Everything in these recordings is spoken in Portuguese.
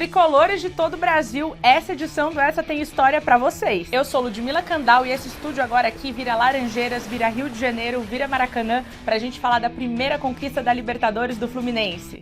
Tricolores de todo o Brasil, essa edição do Essa Tem História pra vocês. Eu sou Ludmila Candal e esse estúdio agora aqui vira Laranjeiras, vira Rio de Janeiro, vira Maracanã, pra gente falar da primeira conquista da Libertadores do Fluminense.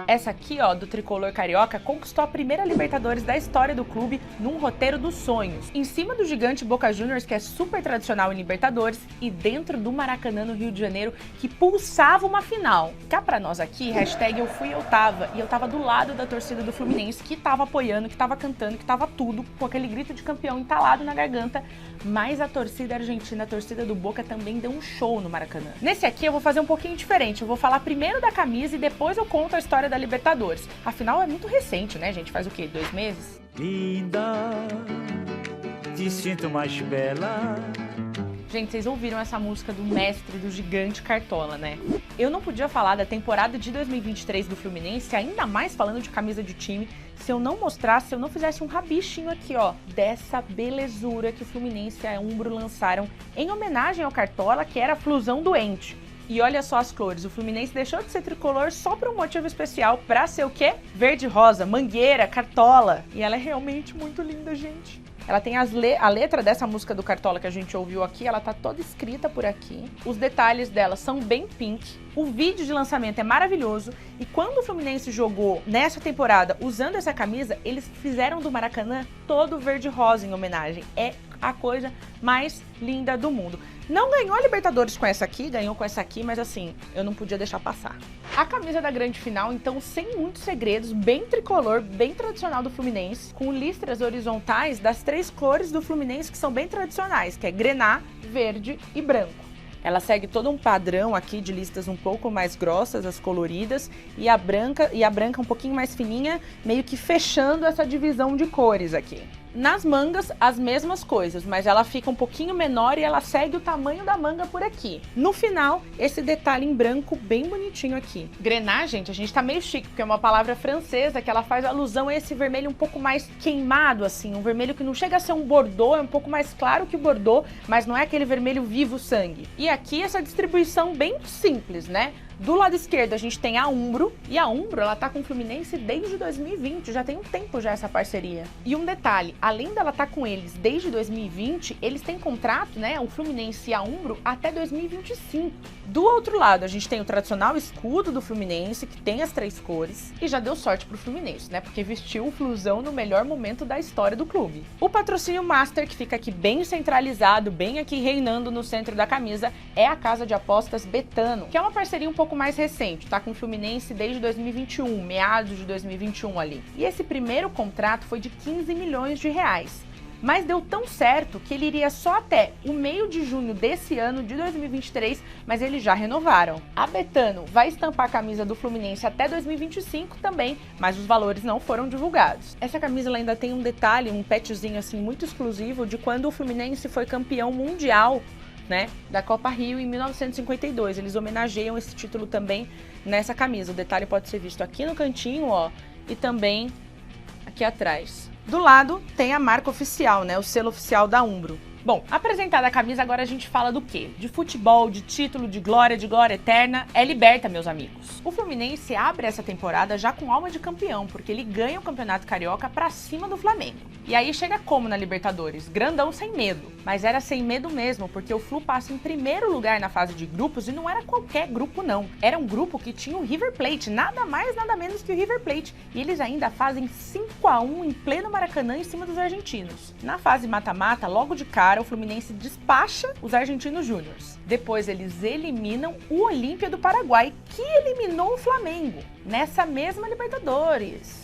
Essa aqui, ó, do tricolor carioca, conquistou a primeira Libertadores da história do clube num roteiro dos sonhos. Em cima do gigante Boca Juniors, que é super tradicional em Libertadores, e dentro do Maracanã, no Rio de Janeiro, que pulsava uma final. Cá pra nós aqui, hashtag eu fui, eu tava. E eu tava do lado da torcida do Fluminense, que tava apoiando, que tava cantando, que tava tudo, com aquele grito de campeão entalado na garganta. Mas a torcida argentina, a torcida do Boca, também deu um show no Maracanã. Nesse aqui eu vou fazer um pouquinho diferente. Eu vou falar primeiro da camisa e depois eu conto a história da Libertadores. Afinal, é muito recente, né, gente? Faz o quê? 2 meses? Linda, te sinto mais bela. Gente, vocês ouviram essa música do mestre, do gigante Cartola, né? Eu não podia falar da temporada de 2023 do Fluminense, ainda mais falando de camisa de time, se eu não mostrasse, se eu não fizesse um rabichinho aqui, ó, dessa belezura que o Fluminense e a Umbro lançaram em homenagem ao Cartola, que era a Flusão doente. E olha só as cores, o Fluminense deixou de ser tricolor só por um motivo especial, pra ser o quê? Verde rosa, mangueira, Cartola. E ela é realmente muito linda, gente. Ela tem a letra dessa música do Cartola que a gente ouviu aqui, ela tá toda escrita por aqui. Os detalhes dela são bem pink. O vídeo de lançamento é maravilhoso. E quando o Fluminense jogou nessa temporada usando essa camisa, eles fizeram do Maracanã todo verde-rosa em homenagem. É a coisa mais linda do mundo. Não ganhou a Libertadores com essa aqui, ganhou com essa aqui, mas assim, eu não podia deixar passar. A camisa da grande final, então, sem muitos segredos, bem tricolor, bem tradicional do Fluminense, com listras horizontais das 3 cores do Fluminense que são bem tradicionais, que é grená, verde e branco. Ela segue todo um padrão aqui de listas um pouco mais grossas, as coloridas, e a branca um pouquinho mais fininha, meio que fechando essa divisão de cores aqui. Nas mangas, as mesmas coisas, mas ela fica um pouquinho menor e ela segue o tamanho da manga por aqui. No final, esse detalhe em branco bem bonitinho aqui. Grená, gente, a gente tá meio chique, porque é uma palavra francesa que ela faz alusão a esse vermelho um pouco mais queimado, assim, um vermelho que não chega a ser um bordô, é um pouco mais claro que o bordô, mas não é aquele vermelho vivo sangue. E aqui essa distribuição bem simples, né? Do lado esquerdo a gente tem a Umbro, e a Umbro ela tá com o Fluminense desde 2020, já tem um tempo já essa parceria. E um detalhe, além dela tá com eles desde 2020, eles têm contrato, né, o Fluminense e a Umbro até 2025. Do outro lado a gente tem o tradicional escudo do Fluminense, que tem as 3 cores, e já deu sorte pro Fluminense, né, porque vestiu o Flusão no melhor momento da história do clube. O patrocínio Master, que fica aqui bem centralizado, bem aqui reinando no centro da camisa, é a casa de apostas Betano, que é uma parceria um pouco mais recente, tá com o Fluminense desde 2021, meados de 2021 ali. E esse primeiro contrato foi de 15 milhões de reais. Mas deu tão certo que ele iria só até o meio de junho desse ano, de 2023, mas eles já renovaram. A Betano vai estampar a camisa do Fluminense até 2025 também, mas os valores não foram divulgados. Essa camisa ela ainda tem um detalhe, um patchzinho assim muito exclusivo de quando o Fluminense foi campeão mundial, né, da Copa Rio em 1952. Eles homenageiam esse título também nessa camisa. O detalhe pode ser visto aqui no cantinho, ó, e também aqui atrás. Do lado tem a marca oficial, né, o selo oficial da Umbro. Bom, apresentada a camisa, agora a gente fala do quê? De futebol, de título, de glória eterna. É liberta, meus amigos. O Fluminense abre essa temporada já com alma de campeão, porque ele ganha o Campeonato Carioca pra cima do Flamengo. E aí chega como na Libertadores? Grandão sem medo. Mas era sem medo mesmo, porque o Flu passa em primeiro lugar na fase de grupos e não era qualquer grupo, não. Era um grupo que tinha o River Plate, nada mais, nada menos que o River Plate. E eles ainda fazem 5-1 em pleno Maracanã em cima dos argentinos. Na fase mata-mata, logo de cara, o Fluminense despacha os argentinos júniors. Depois eles eliminam o Olímpia do Paraguai, que eliminou o Flamengo nessa mesma Libertadores.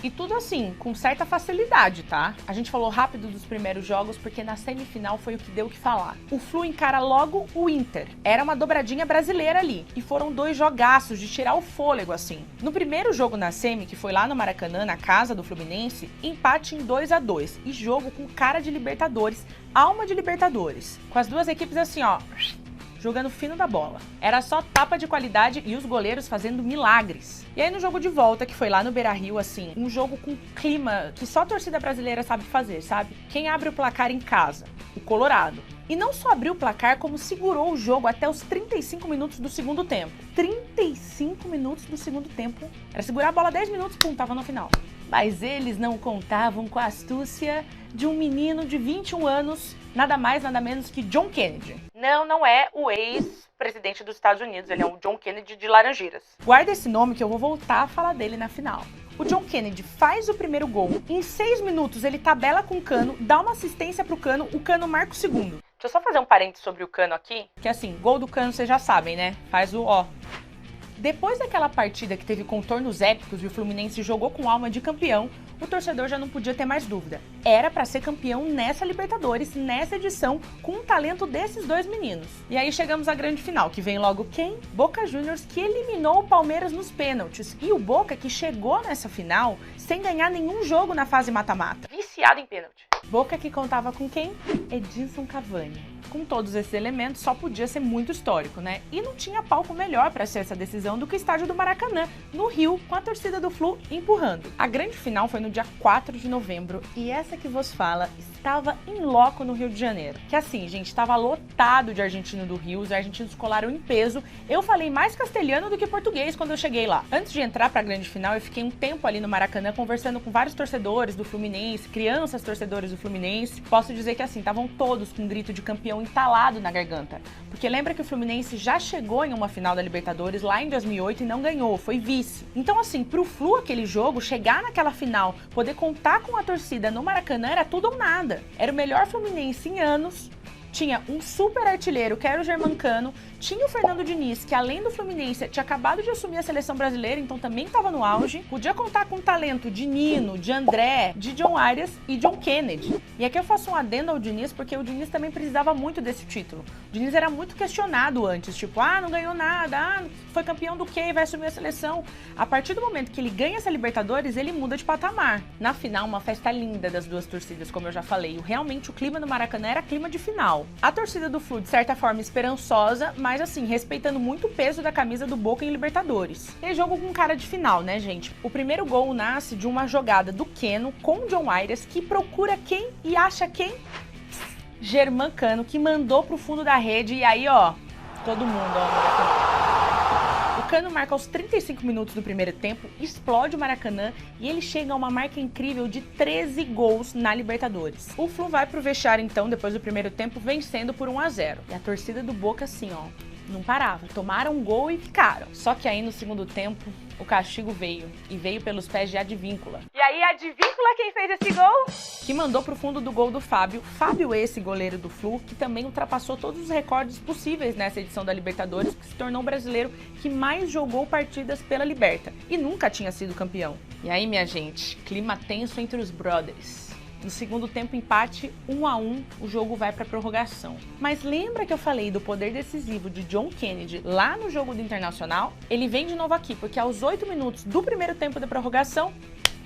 E tudo assim, com certa facilidade, tá? A gente falou rápido dos primeiros jogos, porque na semifinal foi o que deu o que falar. O Flu encara logo o Inter. Era uma dobradinha brasileira ali. E foram 2 jogaços de tirar o fôlego, assim. No primeiro jogo na semi, que foi lá no Maracanã, na casa do Fluminense, empate em 2-2. E jogo com cara de Libertadores, alma de Libertadores. Com as duas equipes assim, ó, jogando fino da bola. Era só tapa de qualidade e os goleiros fazendo milagres. E aí no jogo de volta, que foi lá no Beira-Rio, assim, um jogo com clima que só a torcida brasileira sabe fazer, sabe? Quem abre o placar em casa? O Colorado. E não só abriu o placar, como segurou o jogo até os 35 minutos do segundo tempo. 35 minutos do segundo tempo. Era segurar a bola 10 minutos, pum, tava no final. Mas eles não contavam com a astúcia de um menino de 21 anos, nada mais, nada menos que John Kennedy. Não é o ex-presidente dos Estados Unidos, ele é o John Kennedy de Laranjeiras. Guarda esse nome que eu vou voltar a falar dele na final. O John Kennedy faz o primeiro gol, em 6 minutos ele tabela com o Cano, dá uma assistência pro Cano, o Cano marca o segundo. Deixa eu só fazer um parênteses sobre o Cano aqui, que assim, gol do Cano vocês já sabem, né? Faz o ó. Depois daquela partida que teve contornos épicos e o Fluminense jogou com alma de campeão, o torcedor já não podia ter mais dúvida. Era pra ser campeão nessa Libertadores, nessa edição, com o talento desses dois meninos. E aí chegamos à grande final, que vem logo quem? Boca Juniors, que eliminou o Palmeiras nos pênaltis. E o Boca que chegou nessa final sem ganhar nenhum jogo na fase mata-mata. Viciado em pênalti. Boca que contava com quem? Edinson Cavani. Com todos esses elementos, só podia ser muito histórico, né? E não tinha palco melhor para ser essa decisão do que o estádio do Maracanã, no Rio, com a torcida do Flu empurrando. A grande final foi no dia 4 de novembro e essa que vos fala estava em loco no Rio de Janeiro. Que assim, gente, estava lotado de argentino do Rio, os argentinos colaram em peso. Eu falei mais castelhano do que português quando eu cheguei lá. Antes de entrar para a grande final, eu fiquei um tempo ali no Maracanã conversando com vários torcedores do Fluminense, crianças torcedores do Fluminense. Posso dizer que assim, estavam todos com um grito de campeão entalado na garganta. Porque lembra que o Fluminense já chegou em uma final da Libertadores lá em 2008 e não ganhou, foi vice. Então assim, pro Flu aquele jogo, chegar naquela final, poder contar com a torcida no Maracanã era tudo ou nada. Era o melhor Fluminense em anos. Tinha um super artilheiro, que era o Germancano, tinha o Fernando Diniz, que além do Fluminense tinha acabado de assumir a seleção brasileira, então também estava no auge. Podia contar com o talento de Nino, de André, de John Arias e John Kennedy. E aqui eu faço um adendo ao Diniz, porque o Diniz também precisava muito desse título. O Diniz era muito questionado antes, tipo, não ganhou nada, foi campeão do quê? Vai assumir a seleção. A partir do momento que ele ganha essa Libertadores, ele muda de patamar. Na final, uma festa linda das duas torcidas, como eu já falei. Realmente o clima no Maracanã era clima de final. A torcida do Flu, de certa forma, esperançosa, mas assim, respeitando muito o peso da camisa do Boca em Libertadores. E jogo com cara de final, né, gente? O primeiro gol nasce de uma jogada do Keno com o John Arias, que procura quem e acha quem? Germancano, que mandou pro fundo da rede e aí, ó, todo mundo, ó, Maracanã. O Cano marca aos 35 minutos do primeiro tempo, explode o Maracanã e ele chega a uma marca incrível de 13 gols na Libertadores. O Flu vai pro vestiário então, depois do primeiro tempo, vencendo por 1-0. E a torcida do Boca assim, ó, não parava. Tomaram um gol e ficaram. Só que aí no segundo tempo, o castigo veio. E veio pelos pés de Advíncula. E aí, Advíncula quem fez esse gol? Que mandou pro fundo do gol do Fábio. Fábio esse goleiro do Flu, que também ultrapassou todos os recordes possíveis nessa edição da Libertadores, que se tornou o brasileiro que mais jogou partidas pela Liberta. E nunca tinha sido campeão. E aí, minha gente, clima tenso entre os brothers. No segundo tempo, empate 1-1, o jogo vai para prorrogação. Mas lembra que eu falei do poder decisivo de John Kennedy lá no jogo do Internacional? Ele vem de novo aqui, porque aos 8 minutos do primeiro tempo da prorrogação,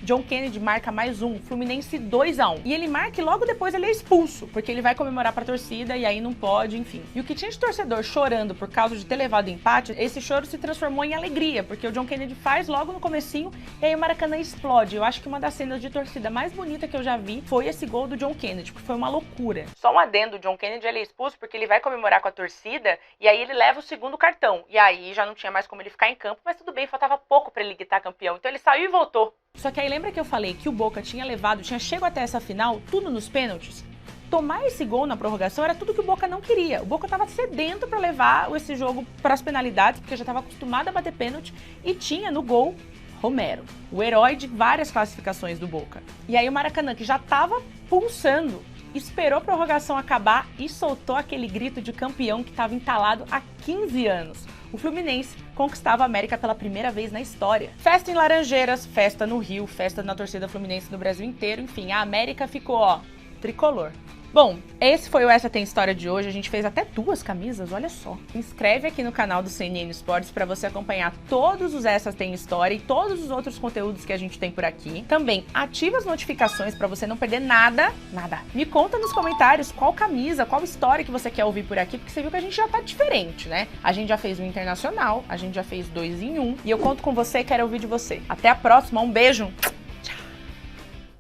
John Kennedy marca mais um, Fluminense 2-1. E ele marca e logo depois ele é expulso, porque ele vai comemorar pra torcida e aí não pode, enfim. E o que tinha de torcedor chorando por causa de ter levado empate, esse choro se transformou em alegria, porque o John Kennedy faz logo no comecinho e aí o Maracanã explode. Eu acho que uma das cenas de torcida mais bonita que eu já vi foi esse gol do John Kennedy, porque foi uma loucura. Só um adendo, o John Kennedy ele é expulso porque ele vai comemorar com a torcida e aí ele leva o segundo cartão. E aí já não tinha mais como ele ficar em campo, mas tudo bem, faltava pouco pra ele gritar campeão. Então ele saiu e voltou. Só que aí lembra que eu falei que o Boca tinha chego até essa final, tudo nos pênaltis? Tomar esse gol na prorrogação era tudo que o Boca não queria. O Boca estava sedento para levar esse jogo para as penalidades, porque já estava acostumado a bater pênalti e tinha no gol Romero, o herói de várias classificações do Boca. E aí o Maracanã, que já estava pulsando, esperou a prorrogação acabar e soltou aquele grito de campeão que estava entalado há 15 anos. O Fluminense conquistava a América pela primeira vez na história. Festa em Laranjeiras, festa no Rio, festa na torcida fluminense no Brasil inteiro, enfim, a América ficou, ó, tricolor. Bom, esse foi o Essa Tem História de hoje. A gente fez até 2 camisas, olha só. Se inscreve aqui no canal do CNN Esportes para você acompanhar todos os Essa Tem História e todos os outros conteúdos que a gente tem por aqui. Também ativa as notificações para você não perder nada. Me conta nos comentários qual camisa, qual história que você quer ouvir por aqui, porque você viu que a gente já tá diferente, né? A gente já fez um internacional, a gente já fez 2 em 1 e eu conto com você e quero ouvir de você. Até a próxima, um beijo!